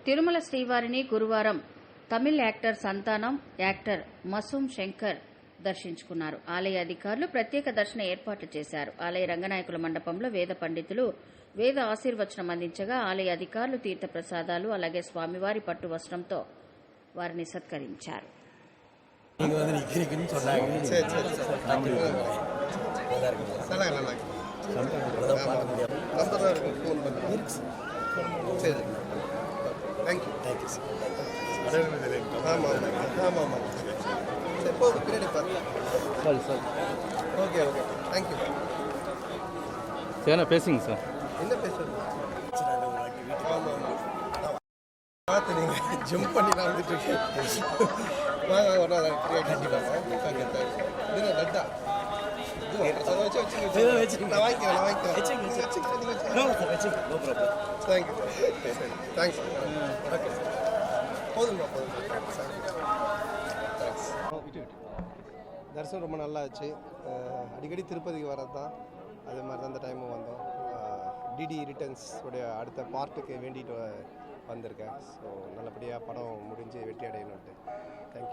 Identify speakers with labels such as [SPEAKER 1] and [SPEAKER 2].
[SPEAKER 1] తిరుమల శ్రీవారిని గురువారం తమిళ్ యాక్టర్ సంతానం, యాక్టర్ మసూమ్ శంకర్ దర్శించుకున్నారు. ఆలయ అధికారులు ప్రత్యేక దర్శన ఏర్పాట్లు చేశారు. ఆలయ రంగనాయకుల మండపంలో వేద పండితులు వేద ఆశీర్వచనం అందించగా ఆలయ అధికారులు తీర్థ ప్రసాదాలు అలాగే స్వామివారి పట్టు వస్త్రంతో వారిని సత్కరించారు.
[SPEAKER 2] பேசுங்க சார்.
[SPEAKER 3] என்ன பேசுறது? பார்த்து நீங்கள் ஜம்ப் பண்ணி நான் வந்துட்டு இருக்கேன். வாங்க ஒரு நாள் கண்டிப்பாக இது லட்டா நான் வாங்கிக்கிறேன். Thank you thanks. ஓகே போதுமா தரிசனம் ரொம்ப நல்லா ஆச்சு. அடிக்கடி திருப்பதிக்கு வரது தான், அதே மாதிரி தான் இந்த டைமும் வந்தோம். டிடி ரிட்டர்ன்ஸ் உடைய அடுத்த பார்ட்டுக்கு வேண்டிட்டு வந்திருக்கேன். ஸோ நல்லபடியாக படம் முடிஞ்சு வெற்றி அடையணுன்ட்டு. தேங்க்யூ.